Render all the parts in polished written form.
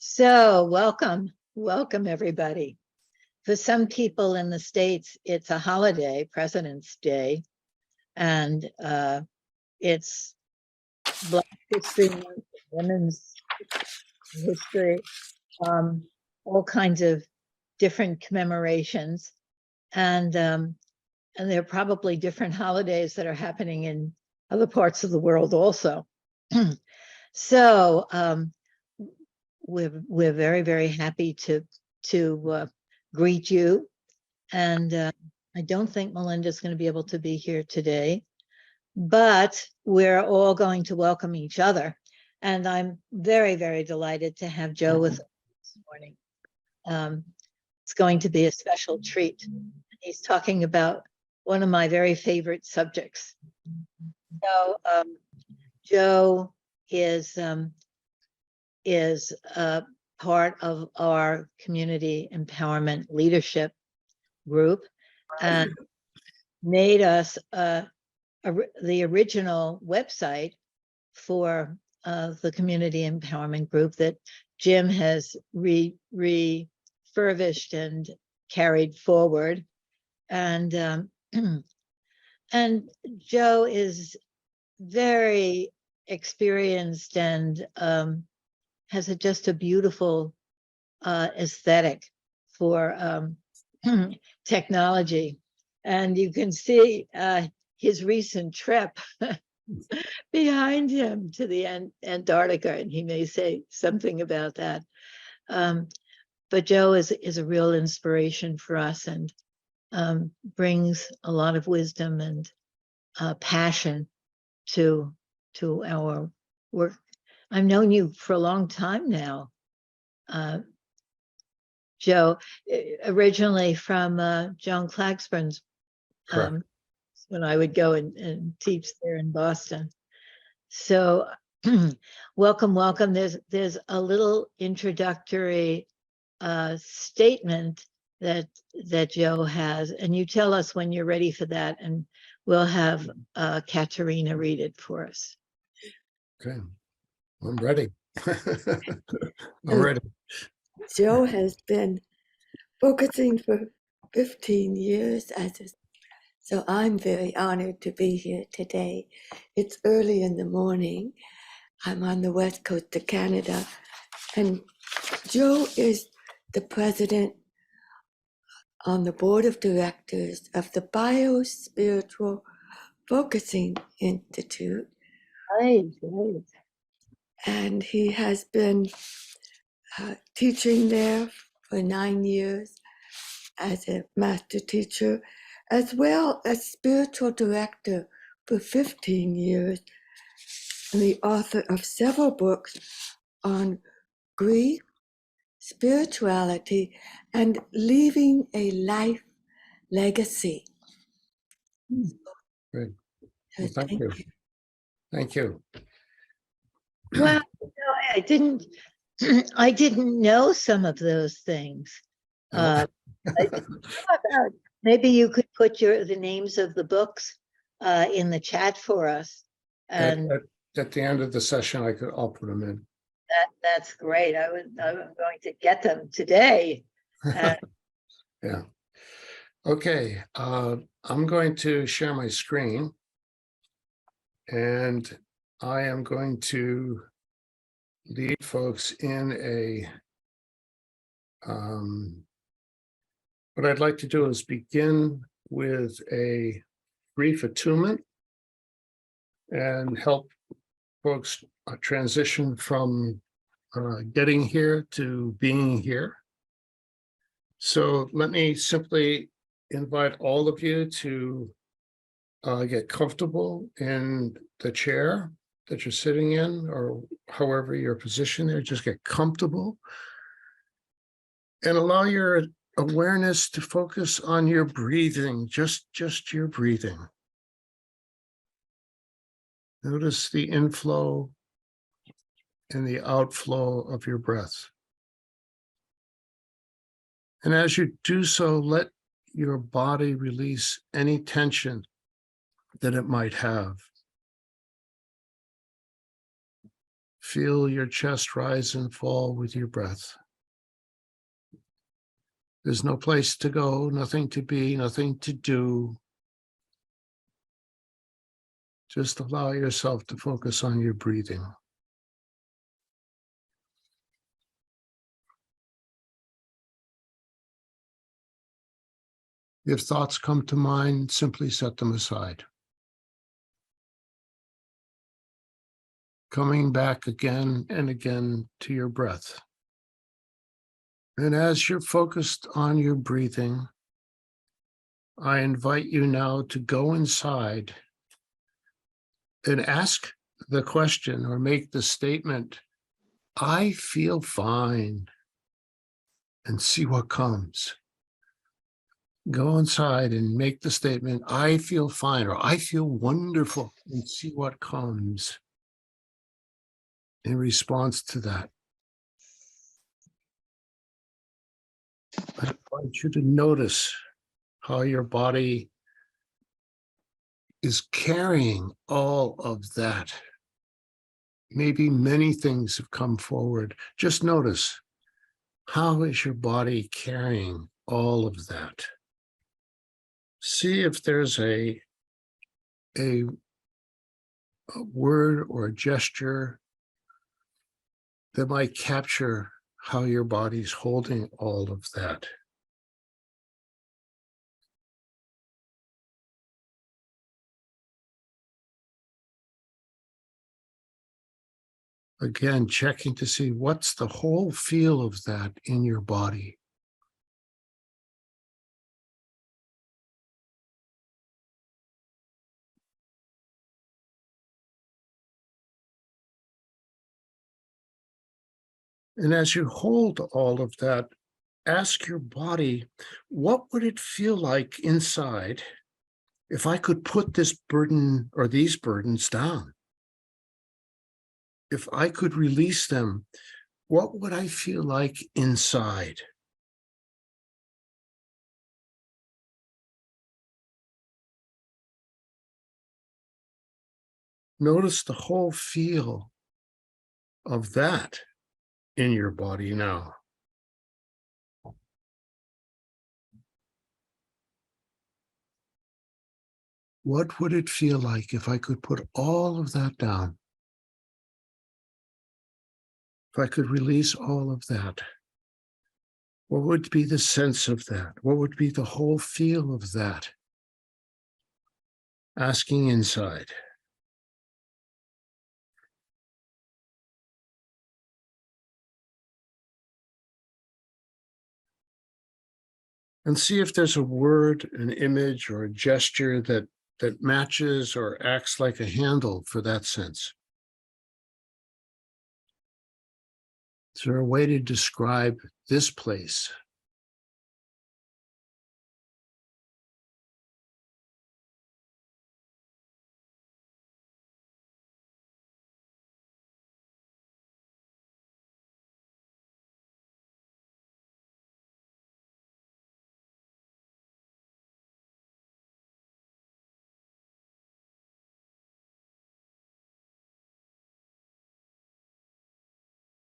So welcome everybody. For some people in the States, it's a holiday, President's Day, and it's Black History Month, Women's History, all kinds of different commemorations. And there are probably different holidays that are happening in other parts of the world also. So we're very, very happy to greet you. And I don't think Melinda's going to be able to be here today, but we're all going to welcome each other. And I'm very, very delighted to have Joe with us this morning. It's going to be a special treat. He's talking about one of my very favorite subjects. So Joe is part of our community empowerment leadership group and made us the original website for the community empowerment group that Jim has refurbished and carried forward. And and Joe is very experienced and has just a beautiful aesthetic for technology. And you can see his recent trip behind him to the Antarctica, and he may say something about that. But Joe is a real inspiration for us and brings a lot of wisdom and passion to our work. I've known you for a long time now, Joe, originally from Joan Clagsburne's, when I would go and teach there in Boston. So welcome. There's a little introductory statement that Joe has, and you tell us when you're ready for that, and we'll have Katerina read it for us. Okay, I'm ready. I'm ready. Joe has been focusing for 15 years so I'm very honored to be here today. It's early in the morning. I'm on the west coast of Canada, and Joe is the president on the board of directors of the Bio-Spiritual Focusing Institute. Right. And he has been teaching there for 9 years as a master teacher, as well as spiritual director for 15 years, and the author of several books on grief, spirituality, and leaving a life legacy. Great. Well, thank you. Thank you. Well, I didn't know some of those things. Maybe you could put the names of the books in the chat for us. And at the end of the session, I'll put them in. That's great. I'm going to get them today. Yeah. Okay. I'm going to share my screen, and I am going to lead folks in a what I'd like to do is begin with a brief attunement and help folks transition from getting here to being here. So let me simply invite all of you to get comfortable in the chair that you're sitting in, or however your position there. Just get comfortable and allow your awareness to focus on your breathing, just your breathing. Notice the inflow and the outflow of your breath. And as you do so, let your body release any tension that it might have. Feel your chest rise and fall with your breath. There's no place to go, nothing to be, nothing to do. Just allow yourself to focus on your breathing. If thoughts come to mind, simply set them aside. Coming back again and again to your breath. And as you're focused on your breathing, I invite you now to go inside and ask the question or make the statement, I feel fine, and see what comes. Go inside and make the statement, I feel fine, or I feel wonderful, and see what comes in response to that. I want you to notice how your body is carrying all of that. Maybe many things have come forward. Just notice, how is your body carrying all of that? See if there's a word or a gesture that might capture how your body's holding all of that. Again, checking to see what's the whole feel of that in your body. And as you hold all of that, ask your body, what would it feel like inside if I could put this burden or these burdens down? If I could release them, what would I feel like inside? Notice the whole feel of that in your body now. What would it feel like if I could put all of that down? If I could release all of that? What would be the sense of that? What would be the whole feel of that? Asking inside. And see if there's a word, an image, or a gesture that matches or acts like a handle for that sense. Is there a way to describe this place?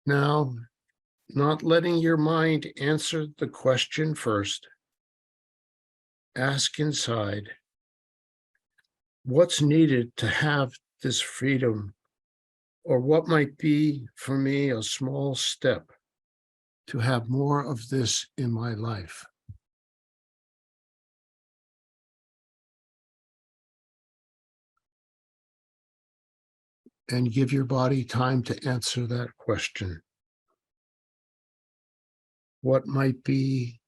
Now, not letting your mind answer the question first, ask inside, what's needed to have this freedom, or what might be for me a small step to have more of this in my life? And give your body time to answer that question. What might be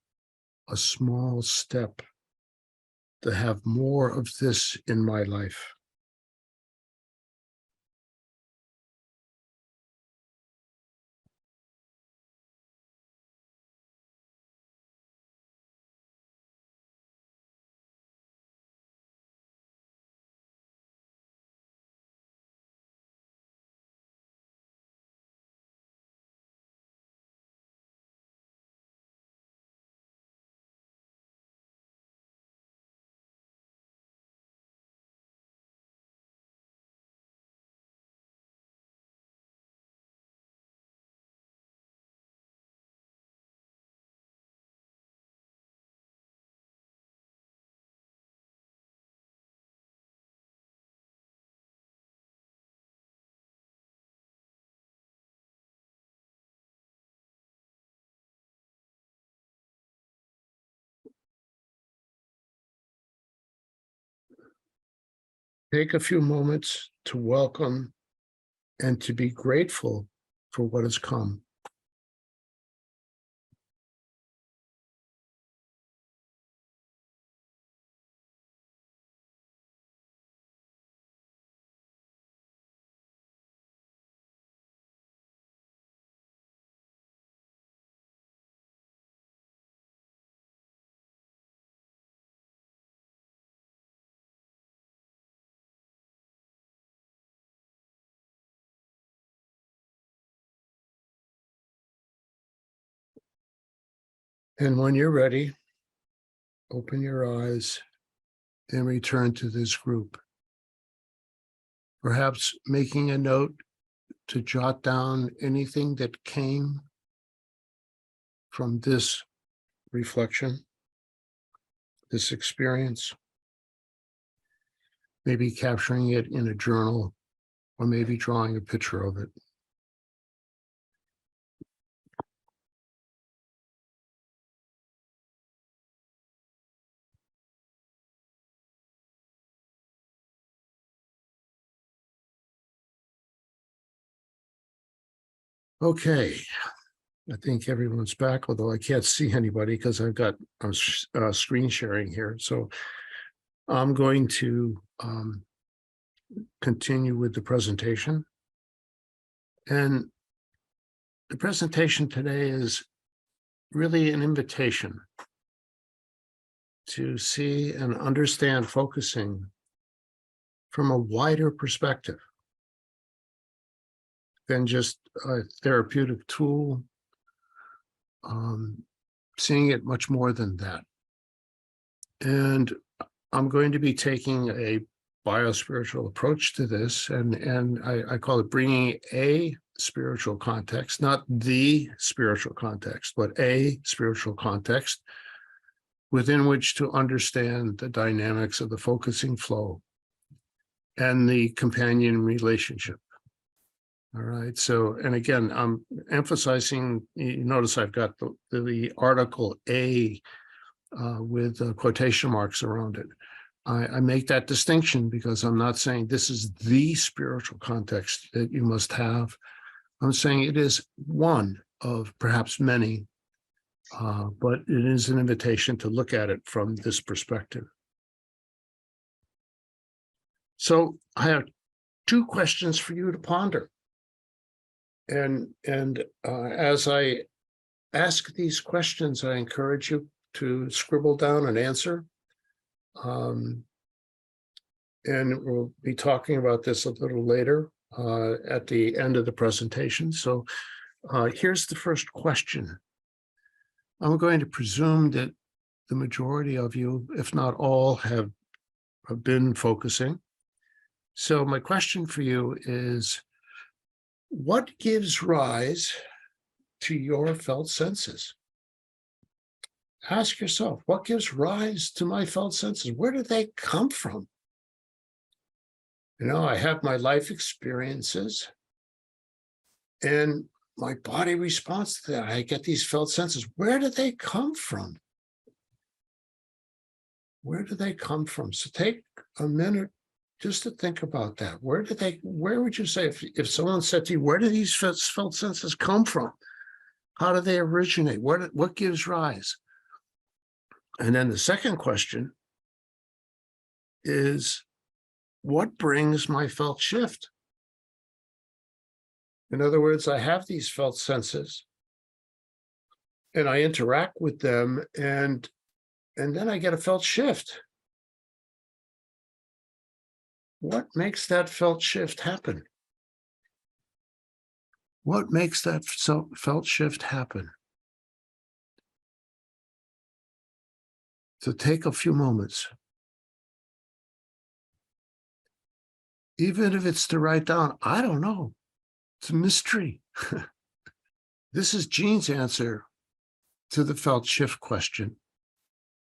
a small step to have more of this in my life? Take a few moments to welcome and to be grateful for what has come. And when you're ready, open your eyes and return to this group. Perhaps making a note to jot down anything that came from this reflection, this experience, maybe capturing it in a journal or maybe drawing a picture of it. Okay, I think everyone's back, although I can't see anybody because I'm screen sharing here. So I'm going to continue with the presentation. And the presentation today is really an invitation to see and understand focusing from a wider perspective than just a therapeutic tool, seeing it much more than that. And I'm going to be taking a biospiritual approach to this, and I call it bringing a spiritual context, not the spiritual context, but a spiritual context within which to understand the dynamics of the focusing flow and the companion relationship. All right. So, and again, I'm emphasizing, you notice I've got the article A with quotation marks around it. I make that distinction because I'm not saying this is the spiritual context that you must have. I'm saying it is one of perhaps many, but it is an invitation to look at it from this perspective. So I have two questions for you to ponder. And as I ask these questions, I encourage you to scribble down an answer. And we'll be talking about this a little later at the end of the presentation. So here's the first question. I'm going to presume that the majority of you, if not all, have been focusing. So my question for you is, what gives rise to your felt senses? Ask yourself, what gives rise to my felt senses? Where do they come from? You know, I have my life experiences and my body responds to that. I get these felt senses. Where do they come from? Where do they come from? So take a minute just to think about that. Where would you say, if someone said to you, where do these felt senses come from? How do they originate? What gives rise? And then the second question is, what brings my felt shift? In other words, I have these felt senses and I interact with them, and then I get a felt shift. What makes that felt shift happen? What makes that felt shift happen? So take a few moments. Even if it's to write down, I don't know. It's a mystery. This is Jean's answer to the felt shift question.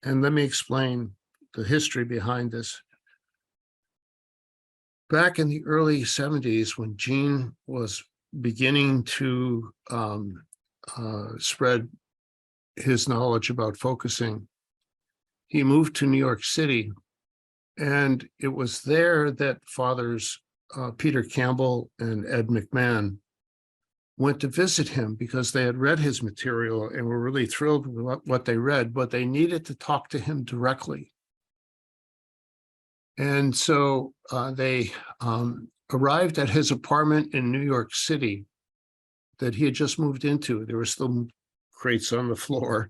And let me explain the history behind this. Back in the early 70s, when Jean was beginning to spread his knowledge about focusing, he moved to New York City And it was there that Fathers Peter Campbell and Ed McMahon went to visit him because they had read his material and were really thrilled with what they read, but they needed to talk to him directly. And so they arrived at his apartment in New York City that he had just moved into. There were still crates on the floor.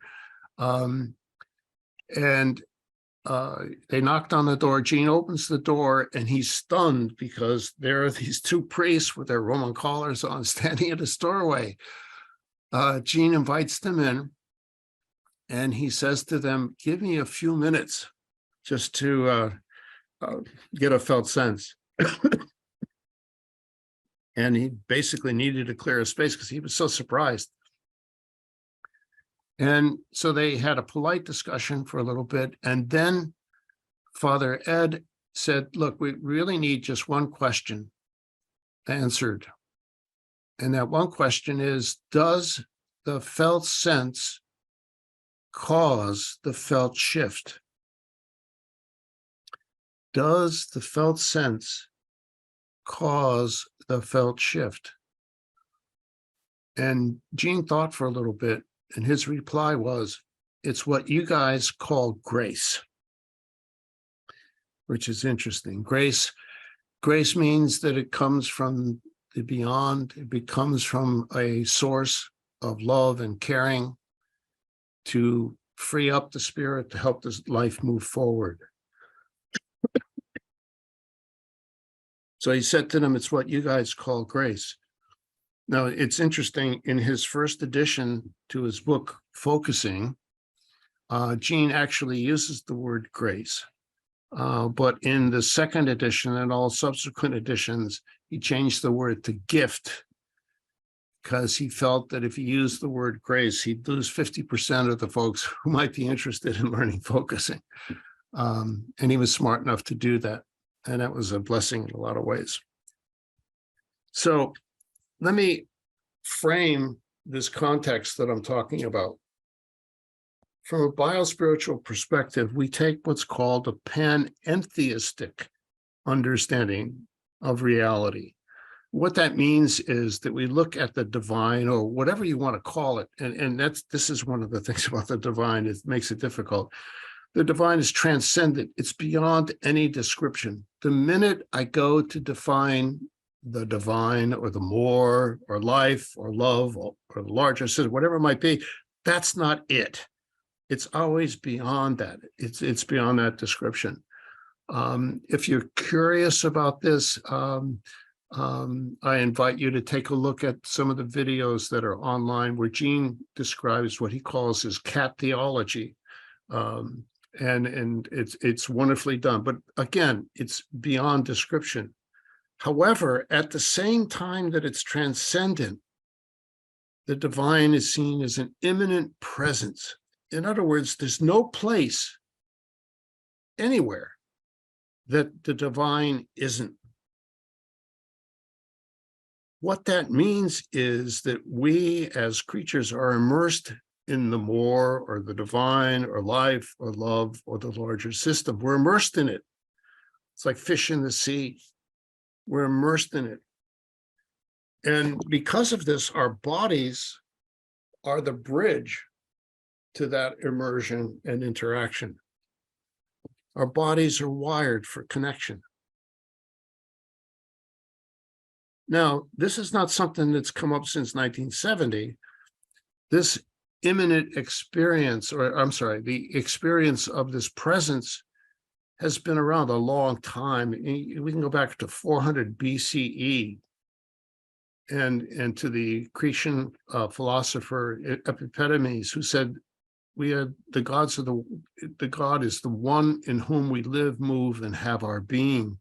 And they knocked on the door. Gene opens the door and he's stunned because there are these two priests with their Roman collars on standing at his doorway. Gene invites them in and he says to them, "Give me a few minutes just to get a felt sense." And he basically needed to clear a space because he was so surprised. And so they had a polite discussion for a little bit. And then Father Ed said, "Look, we really need just one question answered. And that one question is, does the felt sense cause the felt shift? Does the felt sense cause the felt shift?" And Gene thought for a little bit, and his reply was, "It's what you guys call grace," which is interesting. Grace means that it comes from the beyond. It comes from a source of love and caring to free up the spirit, to help this life move forward. So he said to them, "It's what you guys call grace." Now, it's interesting, in his first edition to his book, Focusing, Gene actually uses the word grace. But in the second edition and all subsequent editions, he changed the word to gift because he felt that if he used the word grace, he'd lose 50% of the folks who might be interested in learning focusing. And he was smart enough to do that. And that was a blessing in a lot of ways. So let me frame this context that I'm talking about. From a biospiritual perspective, we take what's called a panentheistic understanding of reality. What that means is that we look at the divine, or whatever you want to call it, and this is one of the things about the divine, it makes it difficult. The divine is transcendent. It's beyond any description. The minute I go to define the divine or the more or life or love or the larger system, whatever it might be, that's not it. It's always beyond that. It's beyond that description. If you're curious about this, I invite you to take a look at some of the videos that are online where Gene describes what he calls his cat theology. And it's wonderfully done. But again, it's beyond description. However, at the same time that it's transcendent, the divine is seen as an immanent presence. In other words, there's no place anywhere that the divine isn't. What that means is that we as creatures are immersed in the more or the divine or life or love or the larger system. We're immersed in it. It's like fish in the sea. We're immersed in it. And because of this, our bodies are the bridge to that immersion and interaction. Our bodies are wired for connection. Now, this is not something that's come up since 1970. This immanent experience, or I'm sorry, the experience of this presence has been around a long time. We can go back to 400 BCE and to the Cretan philosopher Epiphanes, who said, the God is the one in whom we live, move, and have our being.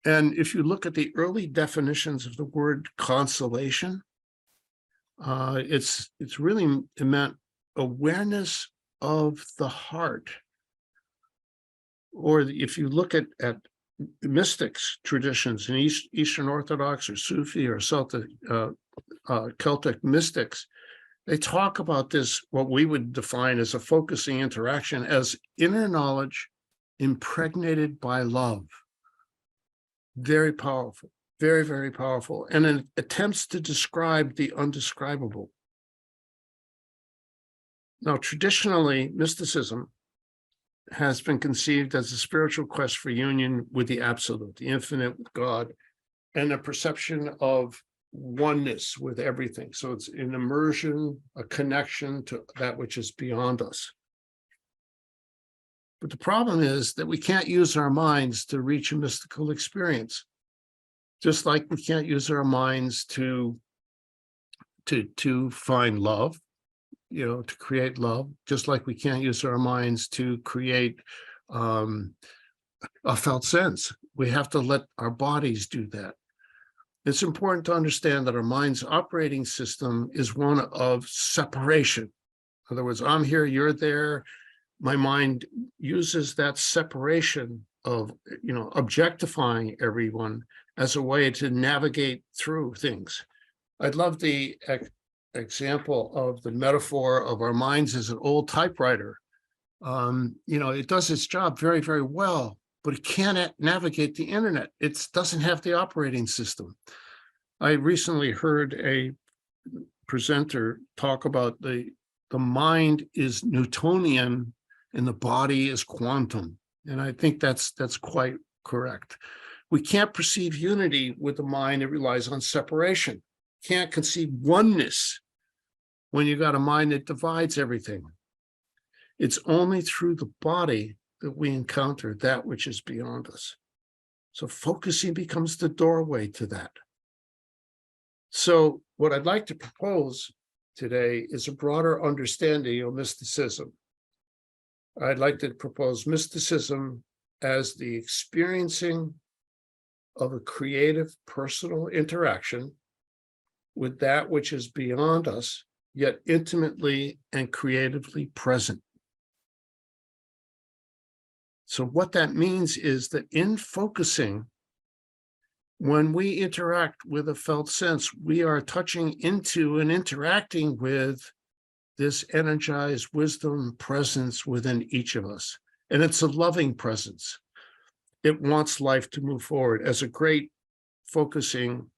And if you look at the early definitions of the word consolation, it's really meant awareness of the heart. Or if you look at mystics traditions in Eastern Orthodox or Sufi or Celtic mystics, they talk about this, what we would define as a focusing interaction, as inner knowledge impregnated by love. Very powerful, very, very powerful. And it attempts to describe the undescribable. Now, traditionally, mysticism has been conceived as a spiritual quest for union with the absolute, the infinite, with God, and a perception of oneness with everything. So it's an immersion, a connection to that which is beyond us. But the problem is that we can't use our minds to reach a mystical experience, just like we can't use our minds to find love, to create love, just like we can't use our minds to create a felt sense. We have to let our bodies do that. It's important to understand that our mind's operating system is one of separation. In other words, I'm here, you're there. My mind uses that separation of, objectifying everyone as a way to navigate through things. I'd love the example of the metaphor of our minds as an old typewriter. It does its job very, very well, but it can't navigate the internet. It doesn't have the operating system. I recently heard a presenter talk about the mind is Newtonian and the body is quantum. And I think that's quite correct. We can't perceive unity with the mind. It relies on separation. Can't conceive oneness when you got a mind that divides everything. It's only through the body that we encounter that which is beyond us. So focusing becomes the doorway to that. So what I'd like to propose today is a broader understanding of mysticism. I'd like to propose mysticism as the experiencing of a creative personal interaction with that which is beyond us, yet intimately and creatively present. So what that means is that in focusing, when we interact with a felt sense, we are touching into and interacting with this energized wisdom presence within each of us. And it's a loving presence. It wants life to move forward. As a great focusing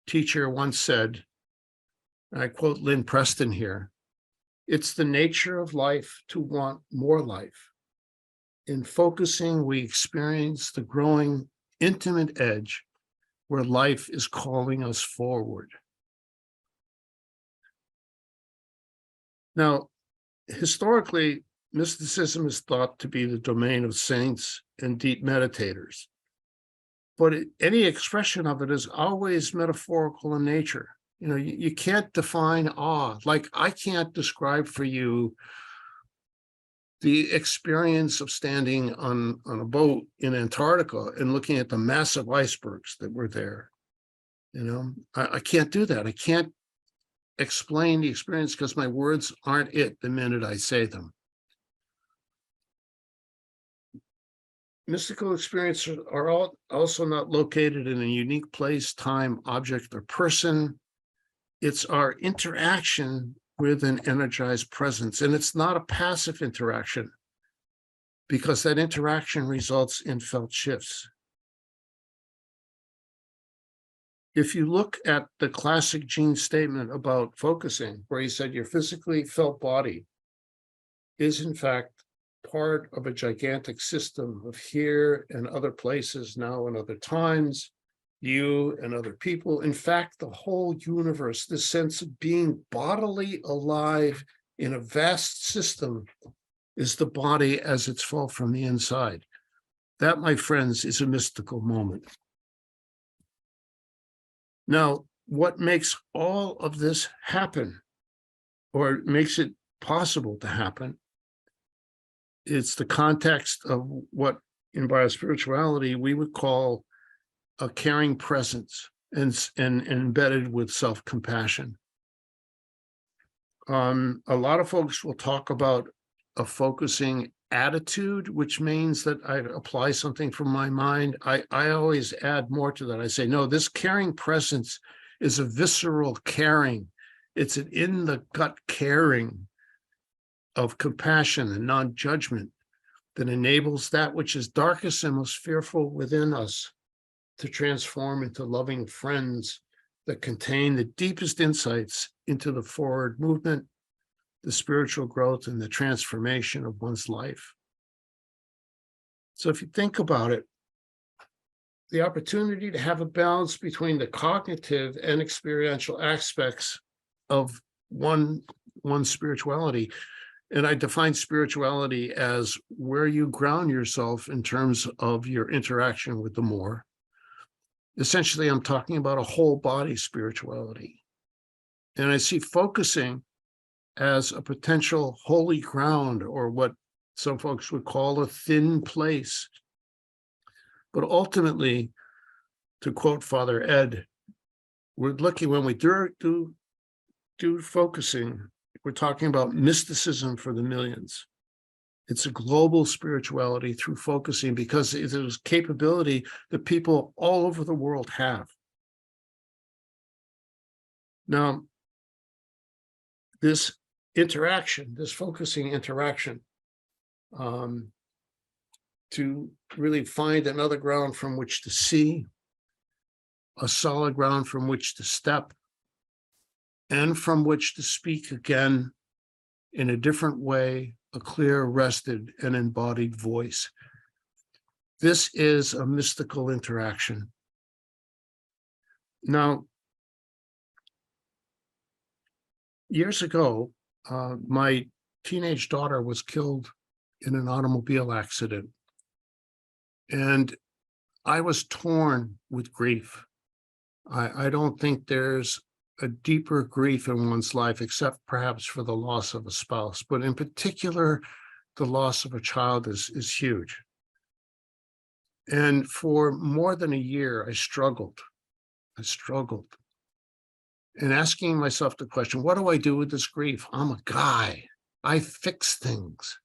teacher once said, and I quote Lynn Preston here, it's the nature of life to want more life. In focusing, we experience the growing intimate edge where life is calling us forward. Now, historically, mysticism is thought to be the domain of saints and deep meditators, but any expression of it is always metaphorical in nature. You can't define awe. Like I can't describe for you the experience of standing on a boat in Antarctica and looking at the massive icebergs that were there. I can't do that. I can't explain the experience because my words aren't it the minute I say them. Mystical experiences are also not located in a unique place, time, object, or person. It's our interaction with an energized presence. And it's not a passive interaction because that interaction results in felt shifts. If you look at the classic Gene statement about focusing, where he said your physically felt body is in fact part of a gigantic system of here and other places, now and other times, you and other people. In fact, the whole universe, this sense of being bodily alive in a vast system, is the body as it's felt from the inside. That, my friends, is a mystical moment. Now, what makes all of this happen, or makes it possible to happen, it's the context of what in biospirituality we would call a caring presence and embedded with self-compassion. A lot of folks will talk about a focusing attitude, which means that I apply something from my mind. I always add more to that. I say, no, this caring presence is a visceral caring. It's an in the gut caring of compassion and non-judgment. that enables that which is darkest and most fearful within us to transform into loving friends that contain the deepest insights into the forward movement, the spiritual growth, and the transformation of one's life. So if you think about it, the opportunity to have a balance between the cognitive and experiential aspects of one's spirituality. And I define spirituality as where you ground yourself in terms of your interaction with the more. Essentially, I'm talking about a whole body spirituality. And I see focusing as a potential holy ground, or what some folks would call a thin place. But ultimately, to quote Father Ed, we're looking, when we do focusing, we're talking about mysticism for the millions. It's a global spirituality through focusing, because it is capability that people all over the world have. Now, this interaction, this focusing interaction, to really find another ground from which to see, a solid ground from which to step, and from which to speak again in a different way, a clear, rested, and embodied voice. This is a mystical interaction. Now, years ago, my teenage daughter was killed in an automobile accident, and I was torn with grief. I don't think there's a deeper grief in one's life, except perhaps for the loss of a spouse, but in particular, the loss of a child is huge. And for more than a year, I struggled. And asking myself the question, what do I do with this grief? I'm a guy. I fix things.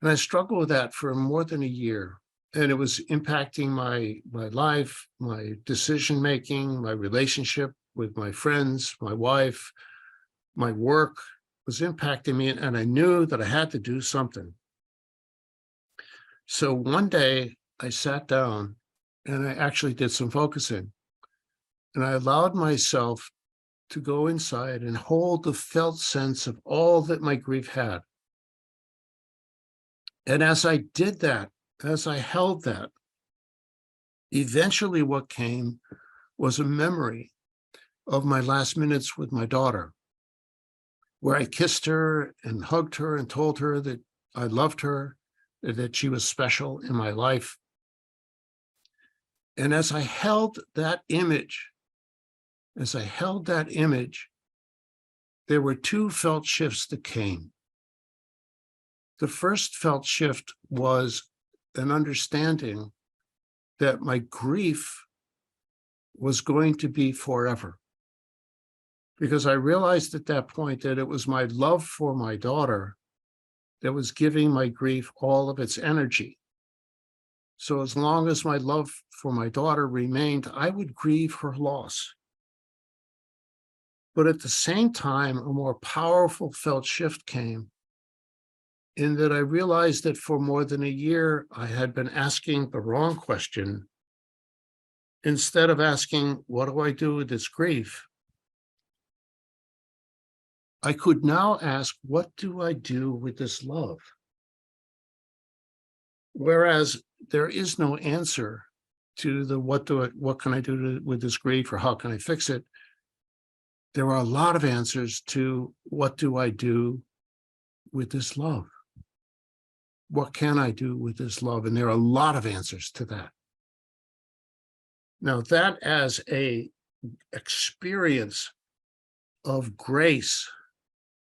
And I struggled with that for more than a year. And it was impacting my life, my decision-making, my relationship with my friends, my wife, my work was impacting me. And I knew that I had to do something. So one day I sat down and I actually did some focusing. And I allowed myself to go inside and hold the felt sense of all that my grief had. And as I did that, as I held that, eventually what came was a memory of my last minutes with my daughter, where I kissed her and hugged her and told her that I loved her, that she was special in my life. And as I held that image, there were two felt shifts that came. The first felt shift was an understanding that my grief was going to be forever. Because I realized at that point that it was my love for my daughter that was giving my grief all of its energy. So as long as my love for my daughter remained, I would grieve her loss. But at the same time, a more powerful felt shift came, in that I realized that for more than a year, I had been asking the wrong question. Instead of asking, what do I do with this grief? I could now ask, what do I do with this love? Whereas there is no answer to the what can I do with this grief, or how can I fix it? There are a lot of answers to what do I do with this love? What can I do with this love? And there are a lot of answers to that. Now, that as a experience of grace,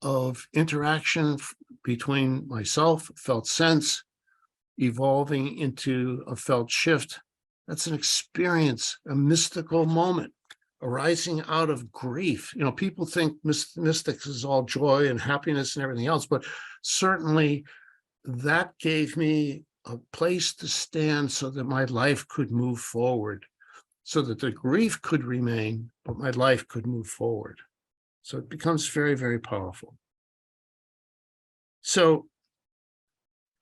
of interaction between myself, felt sense, evolving into a felt shift, that's an experience, a mystical moment arising out of grief. You know, people think mystics is all joy and happiness and everything else, but certainly that gave me a place to stand so that my life could move forward, so that the grief could remain, but my life could move forward. So it becomes very, very powerful. So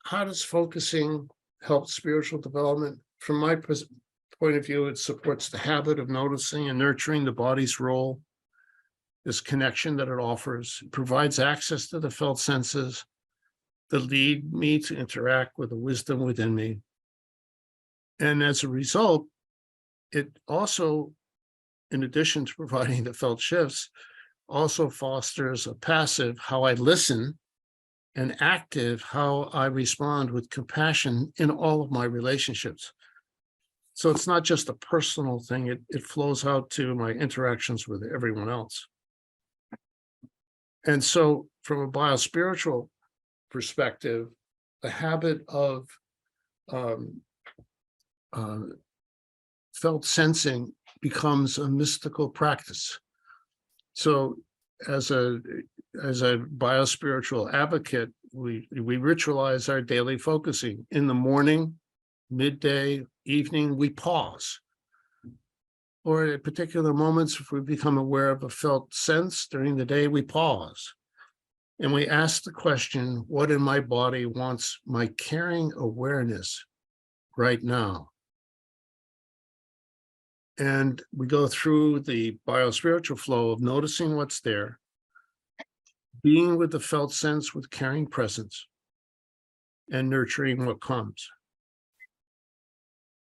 how does focusing help spiritual development? From my point of view, it supports the habit of noticing and nurturing the body's role, this connection that it offers. It provides access to the felt senses that lead me to interact with the wisdom within me. And as a result, it also, in addition to providing the felt shifts, also fosters a passive, how I listen, and active, how I respond with compassion in all of my relationships. So it's not just a personal thing, it flows out to my interactions with everyone else. And so from a biospiritual perspective, the habit of felt sensing becomes a mystical practice. So as a biospiritual advocate, we ritualize our daily focusing. In the morning, midday, evening, we pause. Or at particular moments, if we become aware of a felt sense during the day, we pause. And we ask the question, what in my body wants my caring awareness right now? And we go through the biospiritual flow of noticing what's there, being with the felt sense with caring presence, and nurturing what comes.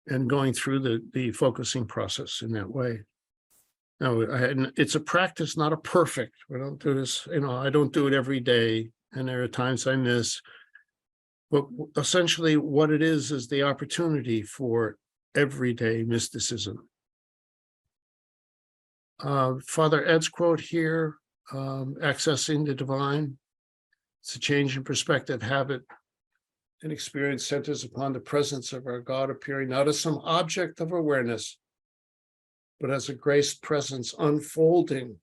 And going through the focusing process in that way. Now, it's a practice, not a perfect. We don't do this, I don't do it every day, and there are times I miss. But essentially what it is the opportunity for everyday mysticism. Father Ed's quote here, accessing the divine. It's a change in perspective, habit, and experience centers upon the presence of our God appearing not as some object of awareness, but as a graced presence unfolding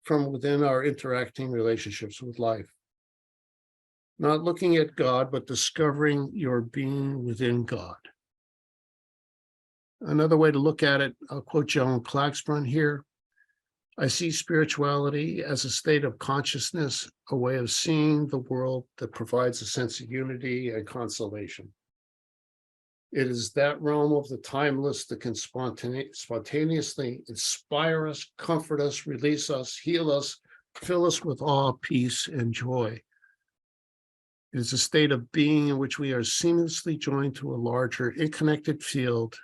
from within our interacting relationships with life. Not looking at God, but discovering your being within God. Another way to look at it, I'll quote Joan Klagsbrun here. I see spirituality as a state of consciousness, a way of seeing the world that provides a sense of unity and consolation. It is that realm of the timeless that can spontaneously inspire us, comfort us, release us, heal us, fill us with awe, peace, and joy. It is a state of being in which we are seamlessly joined to a larger, interconnected field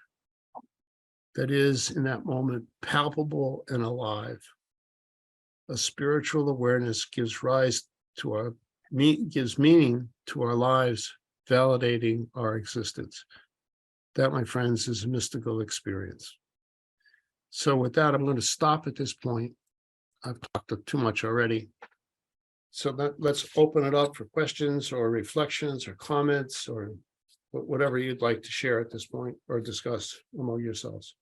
that is, in that moment, palpable and alive. A spiritual awareness gives meaning to our lives, validating our existence. That, my friends, is a mystical experience. So with that, I'm going to stop at this point. I've talked too much already. So let's open it up for questions or reflections or comments or whatever you'd like to share at this point or discuss among yourselves.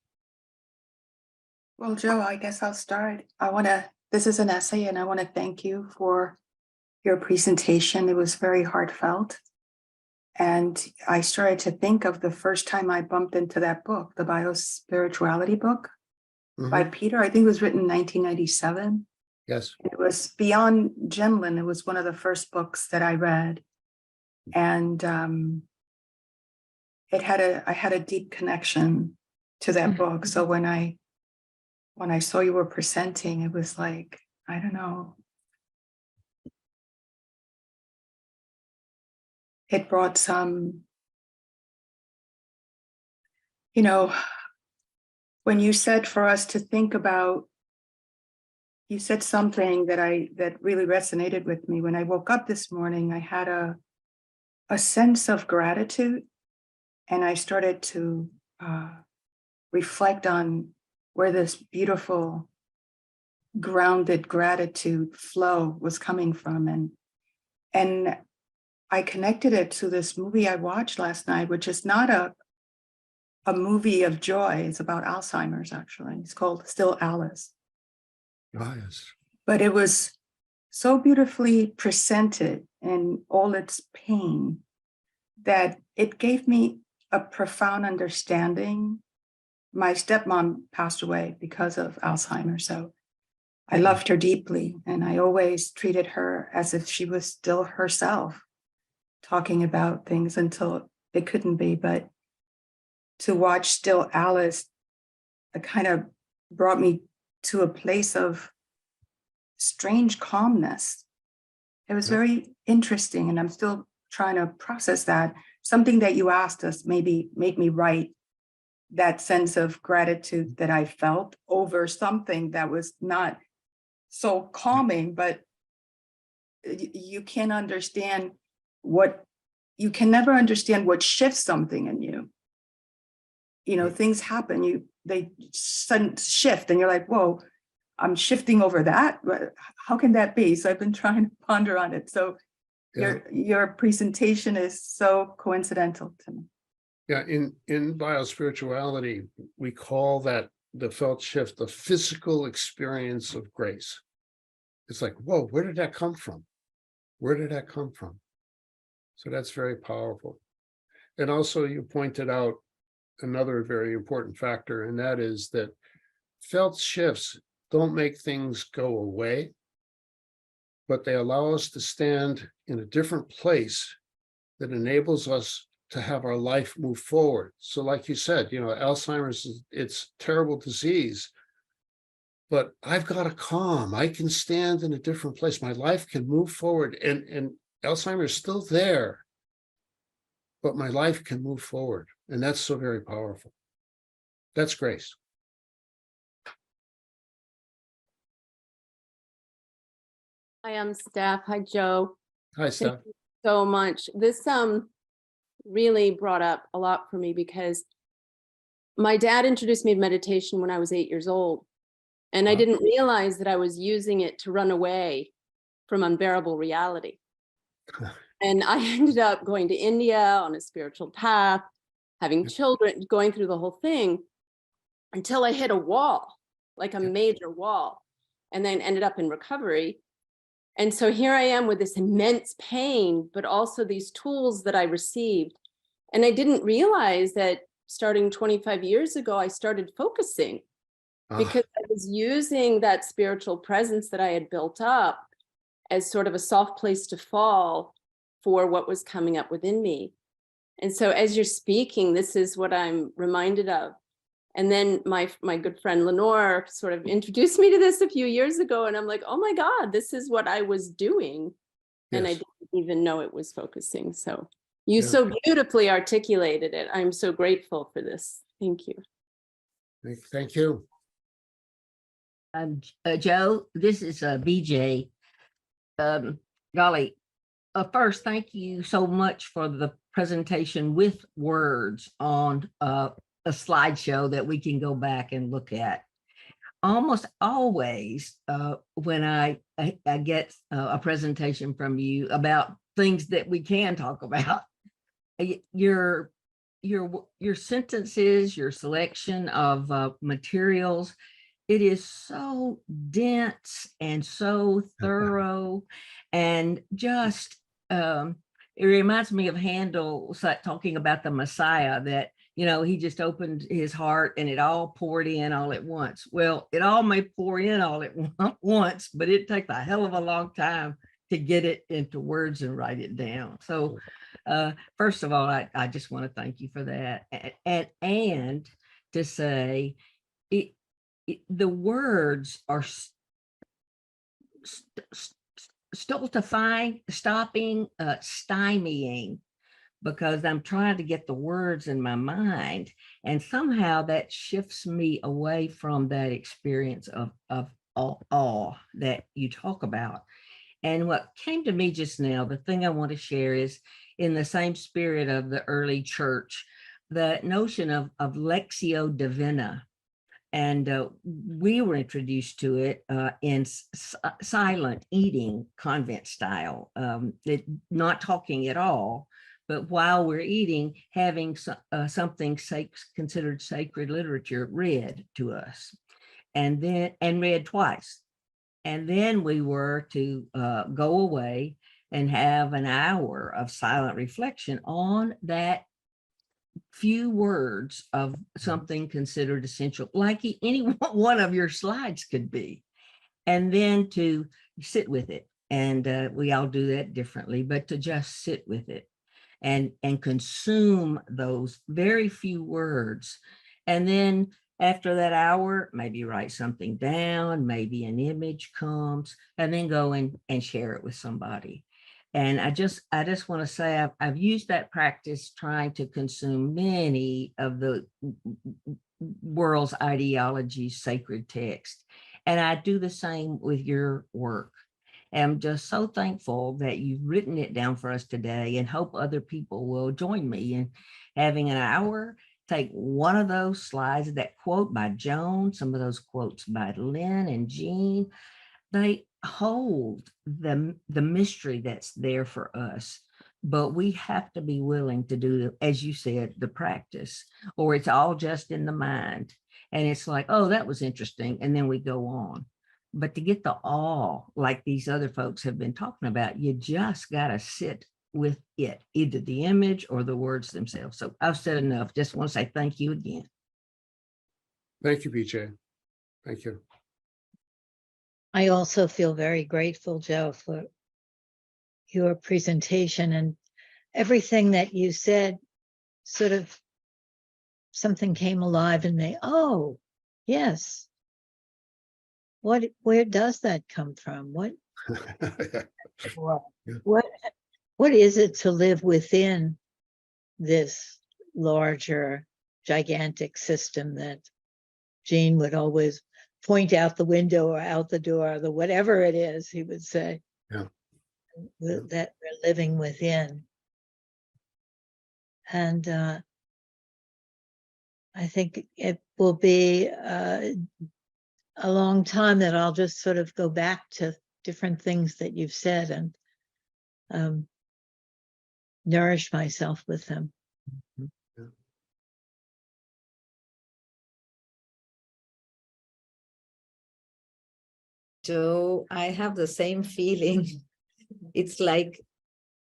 Well, Joe, I guess I'll start. This is an essay, and I want to thank you for your presentation. It was very heartfelt. And I started to think of the first time I bumped into that book, the Biospirituality book by Peter. I think it was written in 1997. Yes. It was Beyond Gemlin. It was one of the first books that I read. And I had a deep connection to that book. So when I saw you were presenting, it was like, I don't know. It brought some, when you said for us to think about, you said something that really resonated with me. When I woke up this morning, I had a sense of gratitude, and I started to reflect on where this beautiful, grounded gratitude flow was coming from. And I connected it to this movie I watched last night, which is not a movie of joy. It's about Alzheimer's, actually. It's called Still Alice. Oh, yes. But it was so beautifully presented in all its pain that it gave me a profound understanding. My stepmom passed away because of Alzheimer's, so I loved her deeply, and I always treated her as if she was still herself. talking about things until they couldn't be. But to watch Still Alice, it kind of brought me to a place of strange calmness. It was very interesting, and I'm still trying to process that. Something that you asked us maybe made me write that sense of gratitude that I felt over something that was not so calming, but you can't understand you can never understand what shifts something in you. You know, things happen, they sudden shift, and you're like, whoa, I'm shifting over that. How can that be? So I've been trying to ponder on it. So your presentation is so coincidental to me. Yeah, in biospirituality, we call that the felt shift the physical experience of grace. It's like, whoa, where did that come from? Where did that come from? So that's very powerful. And also you pointed out another very important factor, and that is that felt shifts don't make things go away, but they allow us to stand in a different place that enables us to have our life move forward. So like you said, Alzheimer's, it's a terrible disease, but I've got a calm. I can stand in a different place. My life can move forward, and Alzheimer's is still there, but my life can move forward. And that's so very powerful. That's grace. Hi, I'm Steph. Hi, Joe. Hi, Steph. Thank you so much. This really brought up a lot for me because my dad introduced me to meditation when I was 8 years old, and I didn't realize that I was using it to run away from unbearable reality. And I ended up going to India on a spiritual path, having children, going through the whole thing until I hit a wall, like a major wall, and then ended up in recovery. And so here I am with this immense pain, but also these tools that I received. And I didn't realize that starting 25 years ago, I started focusing because I was using that spiritual presence that I had built up as sort of a soft place to fall for what was coming up within me. And so as you're speaking, this is what I'm reminded of. And then my good friend Lenore sort of introduced me to this a few years ago, and I'm like, oh my God, this is what I was doing. And I didn't even know it was focusing. So you so beautifully articulated it. I'm so grateful for this. Thank you. Thank you. Joe, this is BJ. Golly, first, thank you so much for the presentation with words on a slideshow that we can go back and look at. Almost always when I get a presentation from you about things that we can talk about, your sentences, your selection of materials, it is so dense and so thorough, and just it reminds me of Handel talking about the Messiah, that he just opened his heart and it all poured in all at once. Well, it all may pour in all at once, but it takes a hell of a long time to get it into words and write it down. So first of all, I just want to thank you for that, and to say the words are stultifying, stopping, stymieing, because I'm trying to get the words in my mind, and somehow that shifts me away from that experience of awe that you talk about. And what came to me just now, the thing I want to share, is in the same spirit of the early church, the notion of Lectio Divina. And we were introduced to it in silent eating, convent style, not talking at all, but while we're eating, having something considered sacred literature read to us, and read twice. And then we were to go away and have an hour of silent reflection on that few words of something considered essential, like any one of your slides could be, and then to sit with it. And we all do that differently, but to just sit with it and consume those very few words. And then after that hour, maybe write something down, maybe an image comes, and then go and share it with somebody. And I just want to say I've used that practice trying to consume many of the world's ideologies, sacred text. And I do the same with your work. I'm just so thankful that you've written it down for us today, and hope other people will join me in having an hour. Take one of those slides, that quote by Joan, some of those quotes by Lynn and Jean. They hold the mystery that's there for us, but we have to be willing to do, as you said, the practice, or it's all just in the mind. And it's like, oh, that was interesting. And then we go on. But to get the awe, like these other folks have been talking about, you just got to sit with it, either the image or the words themselves. So I've said enough. Just want to say thank you again. Thank you, BJ. Thank you. I also feel very grateful, Joe, for your presentation, and everything that you said, sort of something came alive in me. Oh, yes. Where does that come from? What is it to live within this larger, gigantic system that Jean would always point out the window or out the door, the whatever it is, he would say, Yeah. That we're living within. And I think it will be a long time that I'll just sort of go back to different things that you've said and nourish myself with them. Joe, I have the same feeling. It's like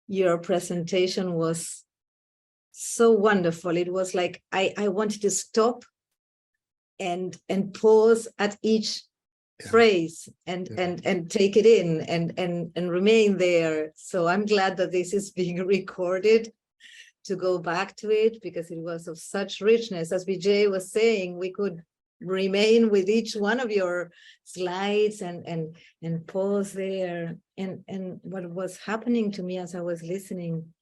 your presentation was so wonderful. It was like I wanted to stop and pause at each phrase and take it in and remain there. So I'm glad that this is being recorded to go back to it, because it was of such richness. As BJ was saying, we could remain with each one of your slides and pause there. And what was happening to me as I was listening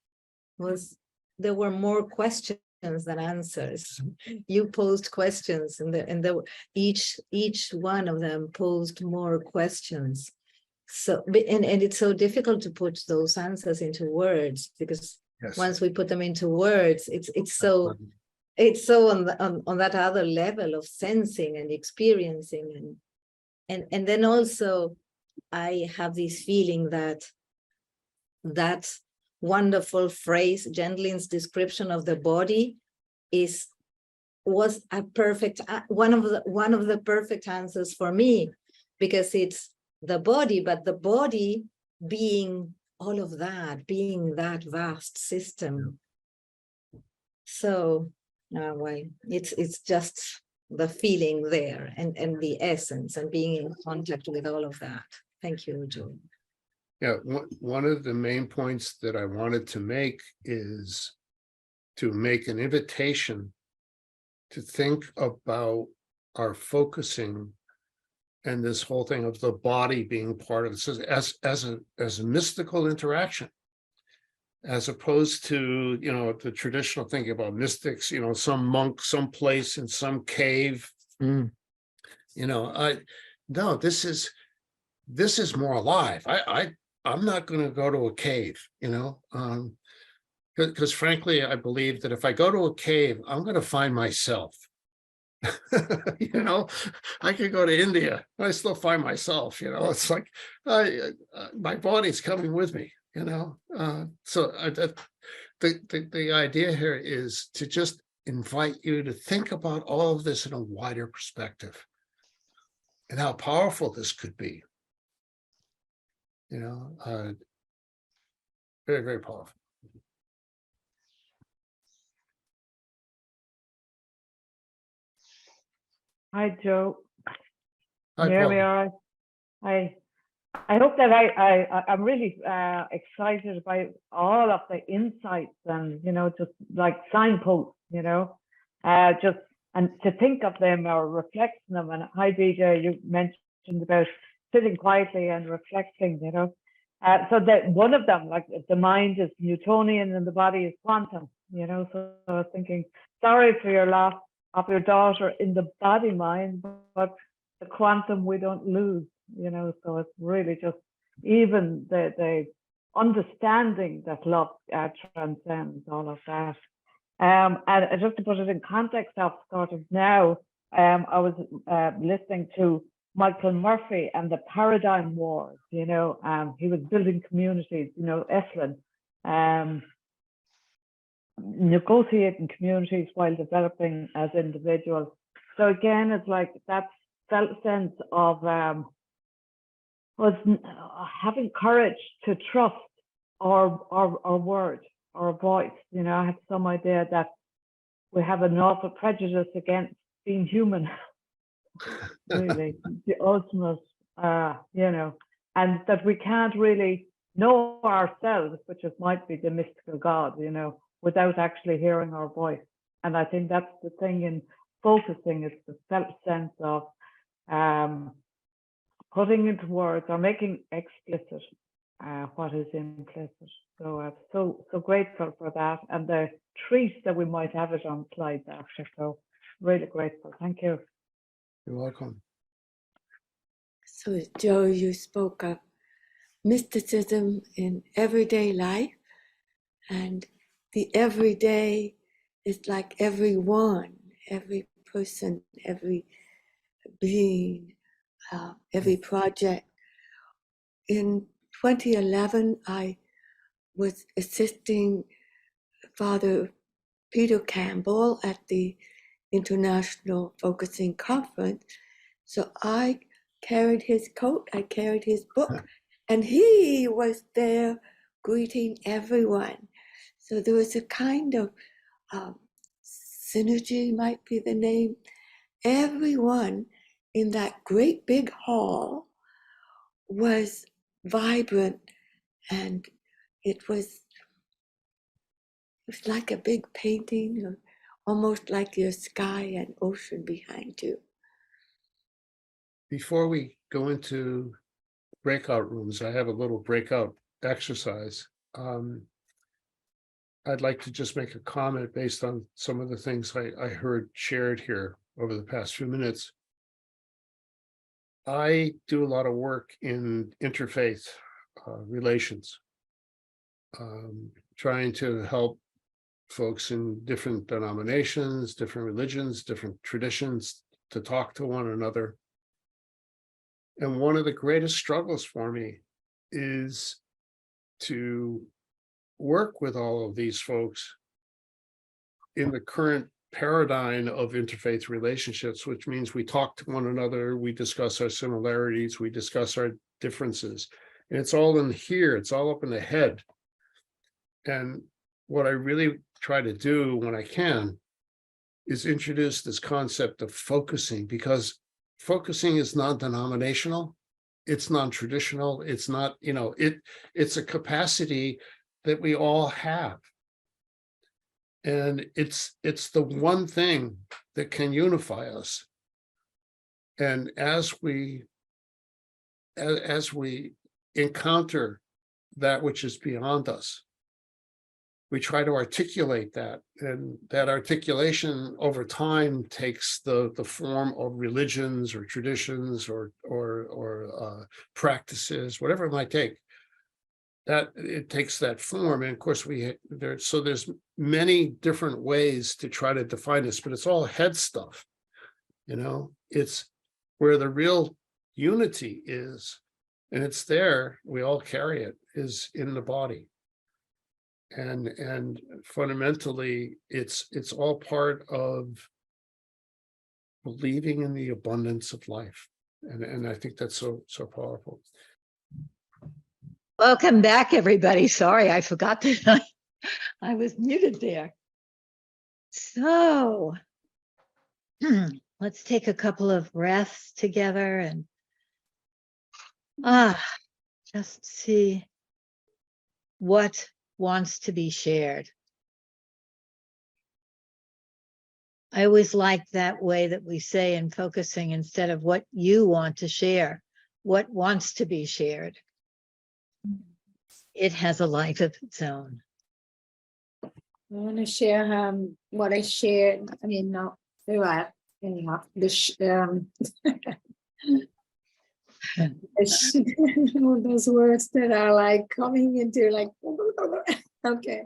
was there were more questions than answers. You posed questions, and each one of them posed more questions. So and it's so difficult to put those answers into words, because once we put them into words, it's so on that other level of sensing and experiencing, and then also I have this feeling that wonderful phrase, Gentlin's description of the body, was a perfect one of the perfect answers for me, because it's the body, but the body being all of that, being that vast system. So it's just the feeling there and the essence and being in contact with all of that. Thank you, Joe. Yeah, one of the main points that I wanted to make is to make an invitation to think about our focusing and this whole thing of the body being part of it as a mystical interaction, as opposed to, the traditional thinking about mystics, some monk, some place in some cave. No, this is more alive. I'm not going to go to a cave, because frankly, I believe that if I go to a cave, I'm going to find myself. I could go to India, I still find myself. It's like my body's coming with me. So the idea here is to just invite you to think about all of this in a wider perspective, and how powerful this could be. Very, very powerful. Hi, Joe. Hi, Here we Paul. are. Hi. I hope that I'm really excited about all of the insights and, just like signposts, just and to think of them or reflect on them. And hi, BJ, you mentioned about sitting quietly and reflecting, so that one of them, like the mind is Newtonian and the body is quantum, so I was thinking, sorry for your loss of your daughter in the body mind, but the quantum we don't lose, so it's really just even the understanding that love transcends all of that. And just to put it in context of sort of now, I was listening to Michael Murphy and the Paradigm Wars, he was building communities, Esalen, negotiating communities while developing as individuals. So again, it's like that felt sense of was having courage to trust our word, our voice. I had some idea that we have an awful prejudice against being human. Really, the ultimate, and that we can't really know ourselves, which might be the mystical God, without actually hearing our voice. And I think that's the thing in focusing, is the self-sense of putting into words or making explicit what is implicit. So so grateful for that, and the treat that we might have it on slides after. So really grateful. Thank you. You're welcome. So, Joe, you spoke of mysticism in everyday life, and the everyday is like everyone, every person, every being, every project. In 2011, I was assisting Father Peter Campbell at the International Focusing Conference. So I carried his coat, I carried his book, and he was there greeting everyone. So there was a kind of synergy, might be the name. Everyone in that great big hall was vibrant, and it was like a big painting, almost like your sky and ocean behind you. Before we go into breakout rooms, I have a little breakout exercise. I'd like to just make a comment based on some of the things I heard shared here over the past few minutes. I do a lot of work in interfaith relations, trying to help folks in different denominations, different religions, different traditions to talk to one another. And one of the greatest struggles for me is to work with all of these folks in the current paradigm of interfaith relationships, which means we talk to one another, we discuss our similarities, we discuss our differences. And it's all in here, it's all up in the head. And what I really try to do when I can is introduce this concept of focusing, because focusing is non-denominational, it's non-traditional, it's not, it's a capacity that we all have. And it's the one thing that can unify us. And as we encounter that which is beyond us, we try to articulate that, and that articulation over time takes the form of religions or traditions or practices, whatever it might take. That it takes that form, and of course there's many different ways to try to define this, but it's all head stuff. It's where the real unity is, and it's there. We all carry it, is in the body. And fundamentally, it's all part of believing in the abundance of life, and I think that's so powerful. Welcome back, everybody. Sorry, I forgot that I was muted there. So let's take a couple of breaths together and just see what wants to be shared. I always like that way that we say in focusing, instead of what you want to share, what wants to be shared. It has a life of its own. I want to share what I shared. I mean, not anyhow. All those words that are like coming into like. Okay,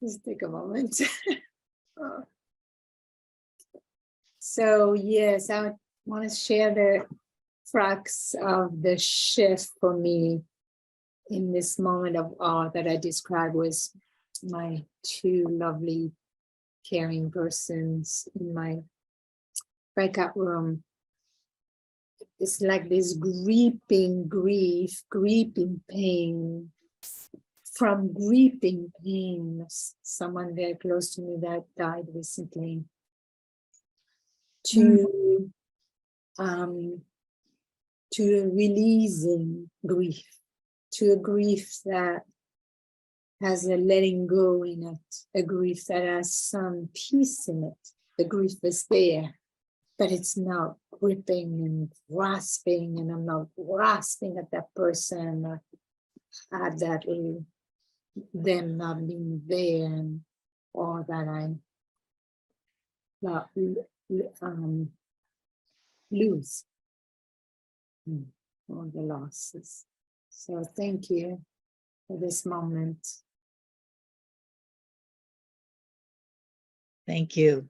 just take a moment. So yes, I want to share the crux of the shift for me in this moment of awe that I described was my two lovely caring persons in my breakout room. It's like this grieving grief, grieving pain, from grieving pain, someone very close to me that died recently, to releasing grief, to a grief that has a letting go in it, a grief that has some peace in it. The grief is there, but it's not gripping and grasping, and I'm not grasping at that person or at that them not being there, and or that I'm not lose all the losses. So thank you for this moment. Thank you.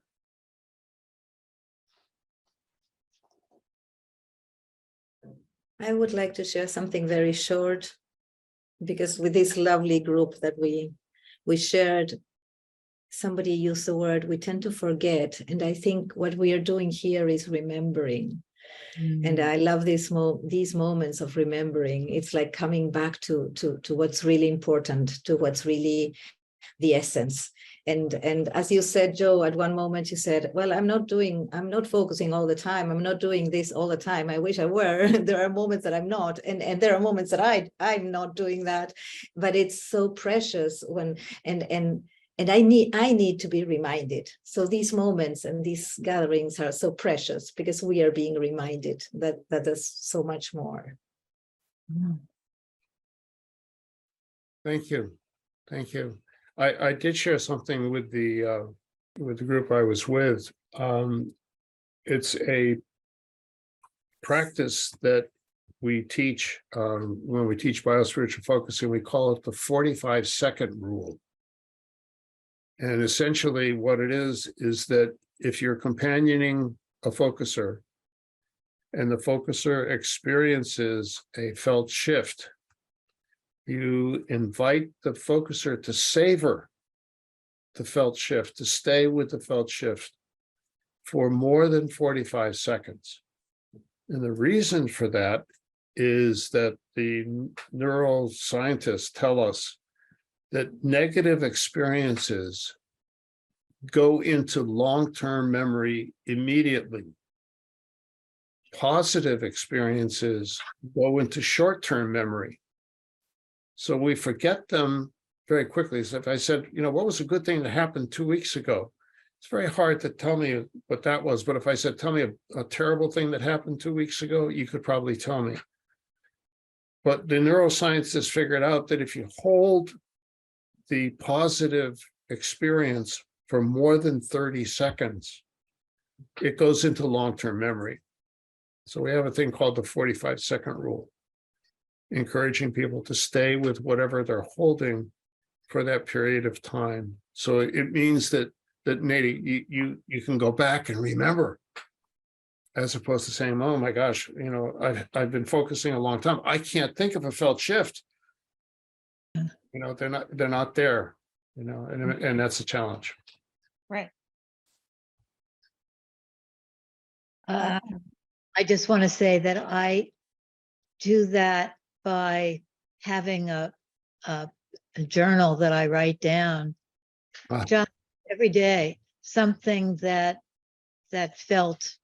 I would like to share something very short, because with this lovely group that we shared, somebody used the word, we tend to forget. And I think what we are doing here is remembering. And I love these moments of remembering. It's like coming back to what's really important, to what's really the essence. And as you said, Joe, at one moment you said, well, I'm not focusing all the time. I'm not doing this all the time. I wish I were. There are moments that I'm not. And there are moments that I'm not doing that. But it's so precious when, and I need to be reminded. So these moments and these gatherings are so precious because we are being reminded that there's so much more. Thank you. Thank you. I did share something with the group I was with. It's a practice that we teach when we teach biospiritual focusing. We call it the 45-second rule. And essentially what it is that if you're companioning a focuser and the focuser experiences a felt shift, you invite the focuser to savor the felt shift, to stay with the felt shift for more than 45 seconds. And the reason for that is that the neuroscientists tell us that negative experiences go into long-term memory immediately. Positive experiences go into short-term memory. So we forget them very quickly. So if I said, what was a good thing that happened 2 weeks ago? It's very hard to tell me what that was. But if I said, tell me a terrible thing that happened 2 weeks ago, you could probably tell me. But the neuroscientists figured out that if you hold the positive experience for more than 30 seconds, it goes into long-term memory. So we have a thing called the 45-second rule, encouraging people to stay with whatever they're holding for that period of time. So it means that maybe you can go back and remember, as opposed to saying, oh my gosh, I've been focusing a long time. I can't think of a felt shift. They're not there, and that's a challenge. Right. I just want to say that I do that by having a journal that I write down just every day, something that felt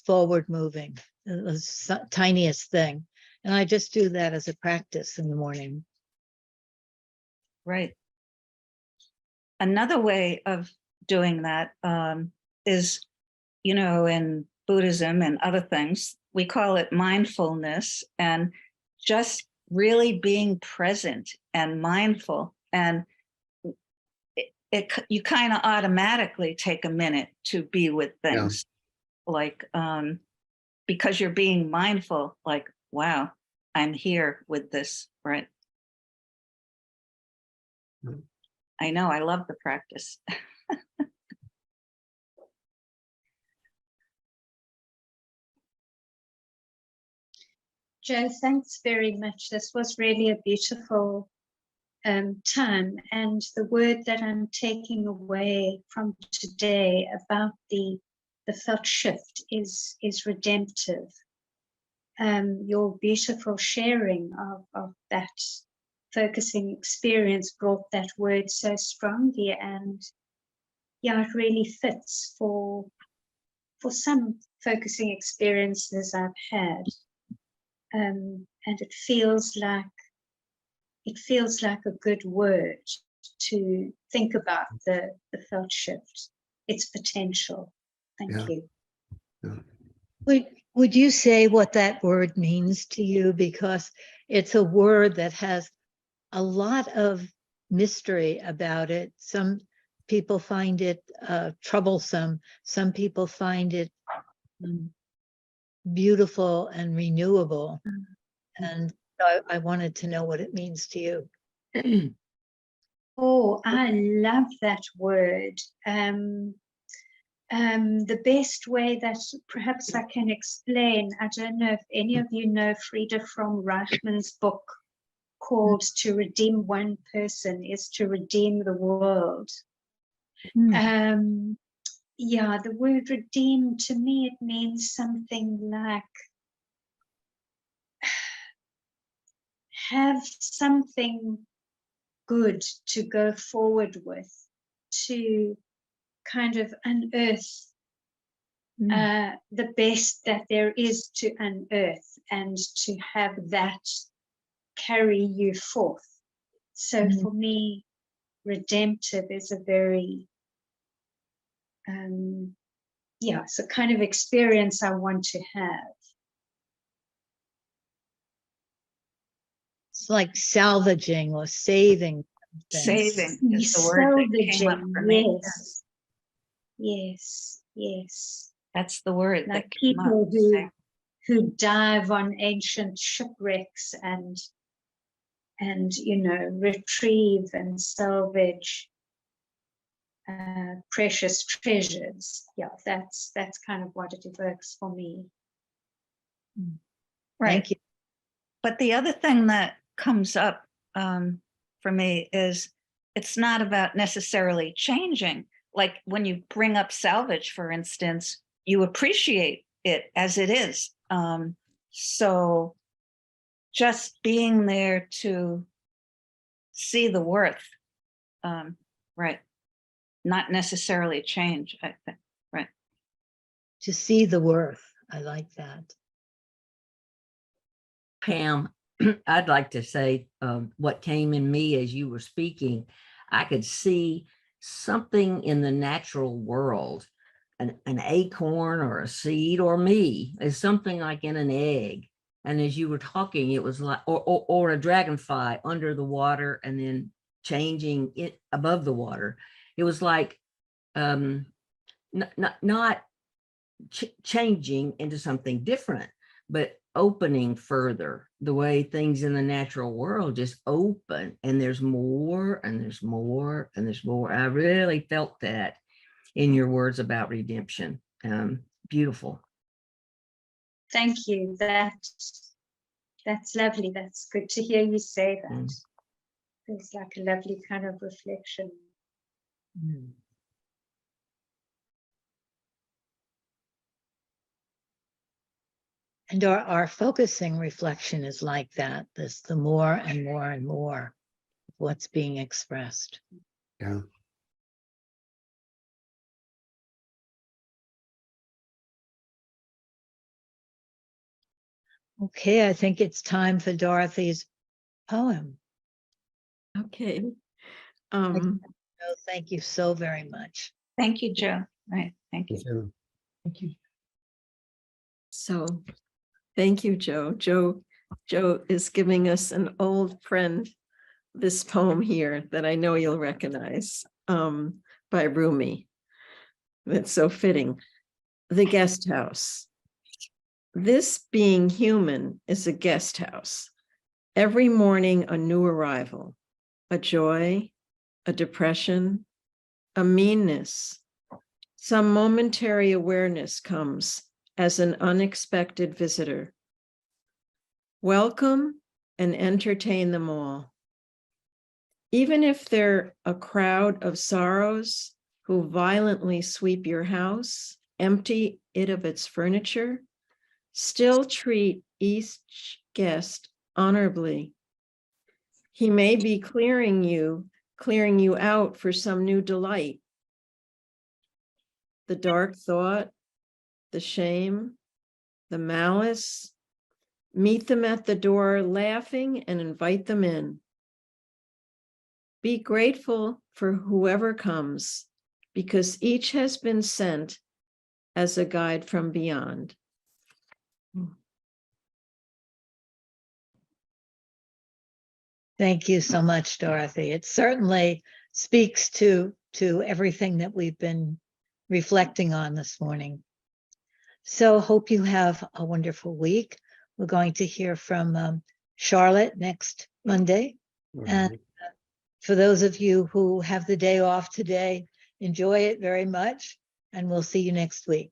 forward moving, the tiniest thing. And I just do that as a practice in the morning. Right. Another way of doing that is, you know, in Buddhism and other things, we call it mindfulness, and just really being present and mindful. And you kind of automatically take a minute to be with things, like because you're being mindful, like, wow, I'm here with this, right? I know, I love the practice. Joe, thanks very much. This was really a beautiful time. And the word that I'm taking away from today about the felt shift is redemptive. Your beautiful sharing of that focusing experience brought that word so strongly, and yeah, it really fits for some focusing experiences I've had. And it feels like a good word to think about the felt shift, its potential. Thank you. Would you say what that word means to you? Because it's a word that has a lot of mystery about it. Some people find it troublesome. Some people find it beautiful and renewable. And I wanted to know what it means to you. Oh, I love that word. The best way that perhaps I can explain, I don't know if any of you know Frida from Reichmann's book called To Redeem One Person is to Redeem the World. Yeah, the word redeem, to me, it means something like have something good to go forward with, to kind of unearth the best that there is to unearth, and to have that carry you forth. So for me, redemptive is a very it's a kind of experience I want to have. It's like salvaging or saving. Saving is the word that came up for me. Yes. That's the word Like that came people up. who dive on ancient shipwrecks and you know, retrieve and salvage precious treasures. Yeah, that's kind of what it evokes for me. Right. Thank you. But the other thing that comes up for me is it's not about necessarily changing. Like when you bring up salvage, for instance, you appreciate it as it is. So just being there to see the worth, right? Not necessarily change, I think, right? To see the worth. I like that. Pam, I'd like to say what came in me as you were speaking. I could see something in the natural world, an acorn or a seed, or me is something like in an egg. And as you were talking, it was like, or a dragonfly under the water and then changing it above the water. It was like not changing into something different, but opening further, the way things in the natural world just open, and there's more and there's more and there's more. I really felt that in your words about redemption. Beautiful. Thank you. That's lovely. That's good to hear you say that. It's like a lovely kind of reflection. And our focusing reflection is like that. This the more and more and more of what's being expressed. Yeah. Okay, I think it's time for Dorothy's poem. Okay. So thank you so very much. Thank you, Joe. Right, thank you. So, So, thank you, Joe. Joe is giving us an old friend, this poem here that I know you'll recognize, by Rumi. That's so fitting. The Guest House. This being human is a guest house. Every morning, a new arrival, a joy, a depression, a meanness. Some momentary awareness comes as an unexpected visitor. Welcome and entertain them all. Even if they're a crowd of sorrows who violently sweep your house, empty it of its furniture, still treat each guest honorably. He may be clearing you out for some new delight. The dark thought, the shame, the malice, meet them at the door laughing and invite them in. Be grateful for whoever comes, because each has been sent as a guide from beyond. Thank you so much, Dorothy. It certainly speaks to everything that we've been reflecting on this morning. So hope you have a wonderful week. We're going to hear from Charlotte next Monday. And for those of you who have the day off today, enjoy it very much, and we'll see you next week.